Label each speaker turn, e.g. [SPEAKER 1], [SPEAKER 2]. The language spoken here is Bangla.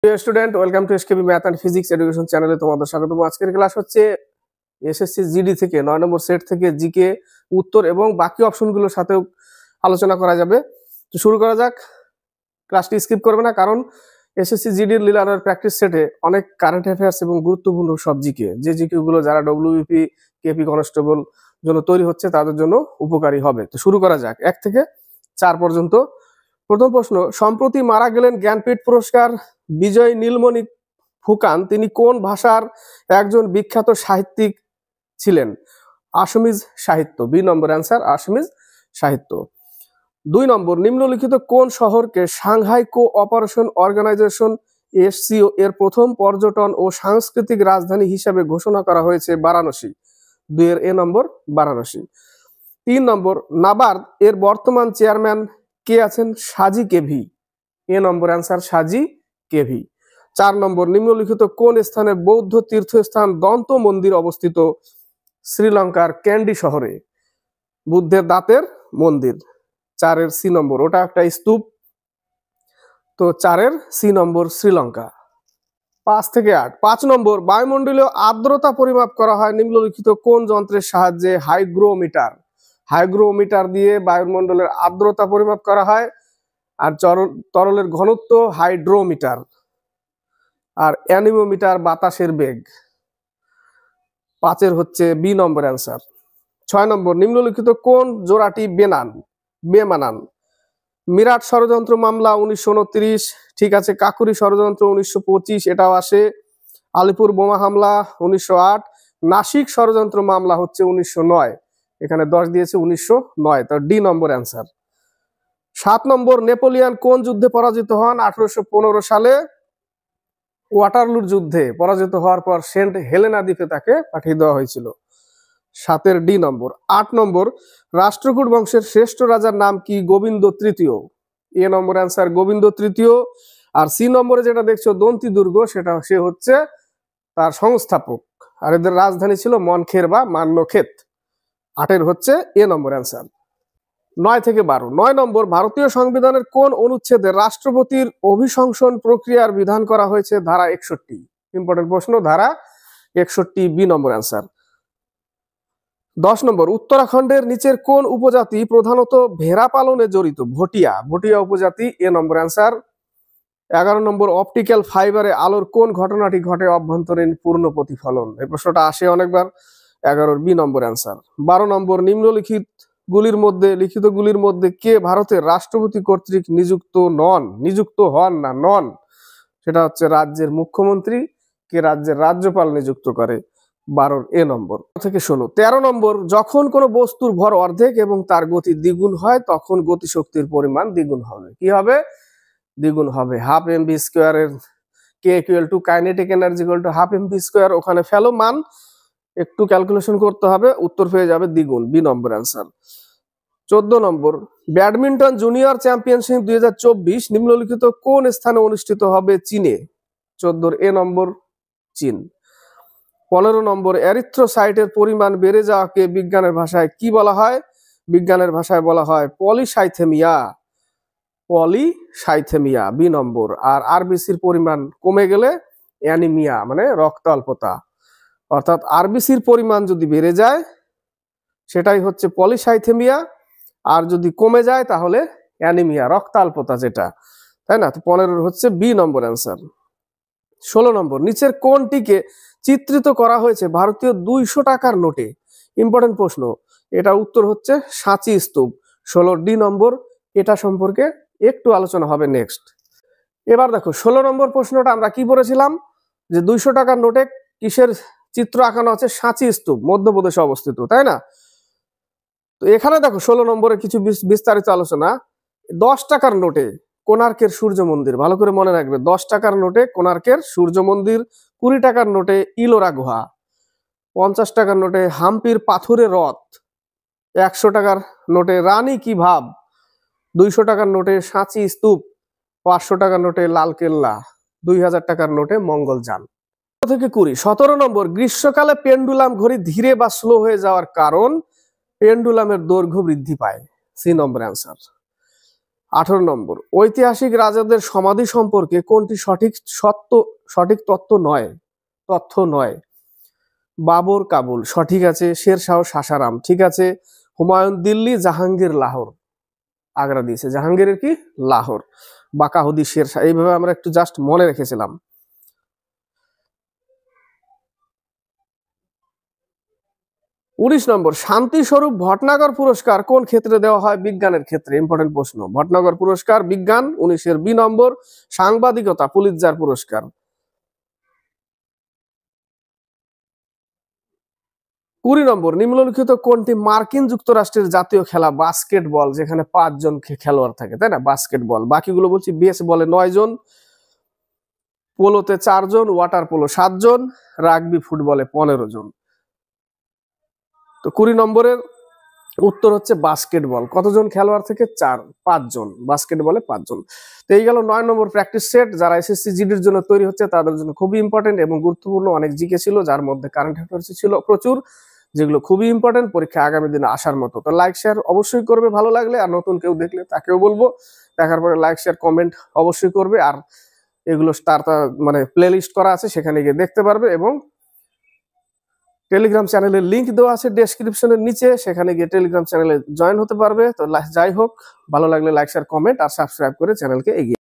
[SPEAKER 1] Student, welcome to SKB math and physics education চ্যানেলে তোমাদের স্বাগত। আজকের ক্লাস হচ্ছে এসএসসি জিডি থেকে 9 নম্বর সেট থেকে জিকে উত্তর এবং বাকি অপশনগুলোর সাথেও আলোচনা করা যাবে। তো শুরু করা যাক। ক্লাসটি স্কিপ করবে না, কারণ এসএসসি জিডির লিলারের প্র্যাকটিস সেটে অনেক কারেন্ট অ্যাফেয়ার্স এবং গুরুত্বপূর্ণ সব জিকে, যে জিকেগুলো যারা ডব্লিউবিপি কেপি কনস্টেবল জন্য তৈরি হচ্ছে তাদের জন্য উপকারী হবে। তো শুরু করা যাক 1 থেকে 4 পর্যন্ত। প্রথম প্রশ্ন, সম্প্রতি মারা গেলেন জ্ঞানপীঠ পুরস্কার বিজয় নীলমণি ফুকান, তিনি কোন ভাষার একজন বিখ্যাত সাহিত্যিক ছিলেন? আসামিজ সাহিত্য। বি নম্বর অ্যান্সার, আসামিজ সাহিত্য। 2 নম্বর, নিম্নলিখিত কোন শহরকে সাংহাই কোঅপারেশন অর্গানাইজেশন এসসিও এর প্রথম পর্যটন ও সাংস্কৃতিক রাজধানী হিসেবে ঘোষণা করা হয়েছে? বারাণসী। 2 এর এ নম্বর, বারাণসী। 3 নম্বর, নাবার্ড এর বর্তমান চেয়ারম্যান কে আছেন? সাজি কেভি। এ নম্বর অ্যান্সার, সাজি কেভি। 4 নম্বর, নিম্নলিখিত কোন স্থানে বৌদ্ধ তীর্থস্থান দন্ত মন্দির অবস্থিত? শ্রীলঙ্কার ক্যান্ডি শহরে। বুদ্ধের দাঁতের মন্দির। 4 এর সি নম্বর, ওটা একটা স্তূপ। তো 4 এর সি নম্বর, শ্রীলঙ্কা। 5 থেকে 8। 5 নম্বর, বায়ুমণ্ডলীয় আর্দ্রতা পরিমাপ করা হয় নিম্নলিখিত কোন যন্ত্রের সাহায্যে? হাইগ্রোমিটার। হাইগ্রোমিটার দিয়ে বায়ুমণ্ডলের আর্দ্রতা পরিমাপ করা হয়। আর তরলের ঘনত্ব হাইড্রোমিটার। আর অ্যানিমোমিটার বাতাসের বেগ। 5 এর হচ্ছে বি নম্বর অ্যান্সার। 6 নম্বর, নিম্নলিখিত কোন জোড়াটি বেমানান? মিরাট ষড়যন্ত্র মামলা 1929, ঠিক আছে। কাকুরি ষড়যন্ত্র 1925, এটাও আসে। আলিপুর বোমা হামলা 1908। নাসিক ষড়যন্ত্র মামলা হচ্ছে 1909, এখানে 10 দিয়েছে 1909, তো ডি নম্বর অ্যান্সার। 7 নম্বর, নেপোলিয়ান কোন যুদ্ধে পরাজিত হন? 1815 সালে ওয়াটারলুর যুদ্ধে পরাজিত হওয়ার পর সেন্ট হেলেনা দ্বীপে তাকে পাঠিয়ে দেওয়া হয়েছিল। 7 এর ডি নম্বর। 8 নম্বর, রাষ্ট্রকূট বংশের শ্রেষ্ঠ রাজার নাম কি? গোবিন্দ তৃতীয়। এ নম্বর অ্যান্সার, গোবিন্দ তৃতীয়। আর সি নম্বরে যেটা দেখছো দন্তি দুর্গ, সে হচ্ছে তার সংস্থাপক। আর এদের রাজধানী ছিল মনখের বা মান্যক্ষেত। 8 এর হচ্ছে এ নম্বর অ্যান্সার। 9 থেকে 12। 9 নম্বর, ভারতীয় সংবিধানের কোন অনুচ্ছেদে রাষ্ট্রপতির অভিশংসন প্রক্রিয়ার বিধান করা হয়েছে? ধারা 61। ইম্পর্টেন্ট প্রশ্ন, ধারা 61, বি নম্বর অ্যান্সার। 10 নম্বর, উত্তরাখণ্ডের নিচের কোন উপজাতি প্রধানত ভেড়া পালনে জড়িত? ভটিয়া। ভটিয়া উপজাতি, এ নম্বর অ্যান্সার। 11 নম্বর, অপটিক্যাল ফাইবারে আলোর কোন ঘটনাটি ঘটে? অভ্যন্তরীণ পূর্ণ প্রতিফলন। এই প্রশ্নটা আসে অনেকবার। 11 বি নম্বর অ্যান্সার। 12 নম্বর, লিখিতগুলির মধ্যে কে ভারতের রাষ্ট্রপতি কর্তৃক নিযুক্ত হন না নন? সেটা হচ্ছে রাজ্যের মুখ্যমন্ত্রী। কে রাজ্যের রাজ্যপাল নিযুক্ত করে? 12 এ নম্বর। থেকে 16। 13 নম্বর, যখন কোনো বস্তুর ভর অর্ধেক এবং তার গতি দ্বিগুণ হয় তখন গতিশক্তির পরিমাণ দ্বিগুণ হবে। কি হবে? দ্বিগুণ হবে। হাফ mv স্কোয়ারের কে equal to kinetic energy equal to half mv square, ওখানে ফেলো মান, একটু ক্যালকুলেশন করতে হবে, উত্তর পেয়ে যাবে দ্বিগুণ, বি নম্বর অ্যান্সার। 14 নম্বর, ব্যাডমিন্টন জুনিয়র চ্যাম্পিয়নশিপ 2024 নিম্নলিখিত কোন স্থানে অনুষ্ঠিত হবে? চীনে। 14 এ নম্বর, চীন। 15 নম্বর, এরিথ্রোসাইটের পরিমাণ বেড়ে যাওয়াকে বিজ্ঞানের ভাষায় কি বলা হয়? বিজ্ঞানের ভাষায় বলা হয় পলিসাইথেমিয়া। পলিসাইথেমিয়া, বি নম্বর। আর আরবিসির পরিমাণ কমে গেলে অ্যানিমিয়া, মানে রক্ত অল্পতা। অর্থাৎ আরবিসির পরিমাণ যদি বেড়ে যায় সেটাই হচ্ছে পলিসাইথেমিয়া, আর যদি কমে যায় তাহলে অ্যানিমিয়া, রক্তাল্পতা যেটা, তাই না? তো 15 হচ্ছে বি নম্বর অ্যান্সার। 16 নম্বর, নিচের কোনটিকে চিত্রিত করা হয়েছে ভারতীয় 200 টাকার নোটে? ইম্পর্টেন্ট প্রশ্ন, এটা উত্তর হচ্ছে সাঁচি স্তূপ। 16 ডি নম্বর। এটা সম্পর্কে একটু আলোচনা হবে নেক্সট। এবার দেখো 16 নম্বর প্রশ্নটা আমরা কি পড়েছিলাম, যে 200 টাকার নোটে কিসের চিত্র আঁকানো আছে? সাঁচি স্তূপ, মধ্যপ্রদেশে অবস্থিত, তাই না? তো এখানে দেখো 16 নম্বরে কিছু বিস্তারিত আলোচনা। 10 টাকার নোটে কোণার্কের সূর্য মন্দির, ভালো করে মনে রাখবে। 10 টাকার নোটে কোণার্কের সূর্য মন্দির। 20 টাকার নোটে ইলোরা গুহা। 50 টাকার নোটে হাম্পির পাথুরে রথ। 100 টাকার নোটে রানী কি ভাব। 200 টাকার নোটে সাঁচি স্তূপ। 500 টাকার নোটে লালকেল্লা। 2000 টাকার নোটে মঙ্গলযান। থেকে 20। 17 নম্বর, গ্রীষ্মকালে পেন্ডুলাম ঘড়ি ধীরে বা স্লো হয়ে যাওয়ার কারণ? পেন্ডুলামের দৈর্ঘ্য বৃদ্ধি পায়। সি নম্বর অ্যান্সার। 18 নম্বর, ঐতিহাসিক রাজাদের সমাধি সম্পর্কে কোনটি সঠিক তথ্য নয়? বাবর কাবুল, সঠিক আছে। শেরশাহ সাসারাম, ঠিক আছে। হুমায়ুন দিল্লি, জাহাঙ্গীর লাহোর, আগ্রা দিয়েছে। জাহাঙ্গীরের কি? লাহোর। বাকাহুদি শেরশাহ, এইভাবে আমরা একটু জাস্ট মনে রেখেছিলাম। 19 নম্বর, শান্তিস্বরূপ ভটনাগর পুরস্কার কোন ক্ষেত্রে দেওয়া হয়? বিজ্ঞানের ক্ষেত্রে। ইম্পর্টেন্ট প্রশ্ন। ভটনাগর পুরস্কার বিজ্ঞান। 19-এর বি নম্বর। সাংবাদিকতা, পুলিৎজার পুরস্কার। 20 নম্বর, নিম্নলিখিত কোনটি মার্কিন যুক্তরাষ্ট্রের জাতীয় খেলা? বাস্কেটবল, যেখানে 5 জন খেলোয়াড় থাকে, তাই না? বাস্কেটবল। বাকিগুলো বলছি, বেসবলে 9 জন, পোলোতে 4 জন, ওয়াটার পোলো 7 জন, রাগবি ফুটবলে 15 জন। তো 20 নম্বরের উত্তর হচ্ছে বাস্কেটবল। কতজন খেলোয়াড় থেকে? 5 জন। বাস্কেটবলে 5 জন। তো এই গেল 9 নম্বর প্র্যাকটিস সেট। যারা এসএসসি জিডির জন্য তৈরি হচ্ছে তাদের জন্য খুবই ইম্পর্টেন্ট এবং গুরুত্বপূর্ণ অনেক জিকে ছিল, যার মধ্যে কারেন্ট অ্যাফেয়ার্স ছিল প্রচুর, যেগুলো খুবই ইম্পর্টেন্ট পরীক্ষা আগামী দিনে আসার মতো। তো লাইক শেয়ার অবশ্যই করবে ভালো লাগলে, আর নতুন কেউ দেখলে তাকেও বলবো দেখার পরে লাইক শেয়ার কমেন্ট অবশ্যই করবে। আর এগুলো তার মানে প্লে লিস্ট করা আছে, সেখানে গিয়ে দেখতে পারবে। এবং টেলিগ্রাম চ্যানেলের লিংক দেওয়া আছে ডেসক্রিপশনের নিচে, সেখানে গিয়ে টেলিগ্রাম চ্যানেলে জয়েন হতে পারবে। তো যাই হোক, ভালো লাগলে লাইক শেয়ার কমেন্ট আর সাবস্ক্রাইব করে চ্যানেলকে এগিয়ে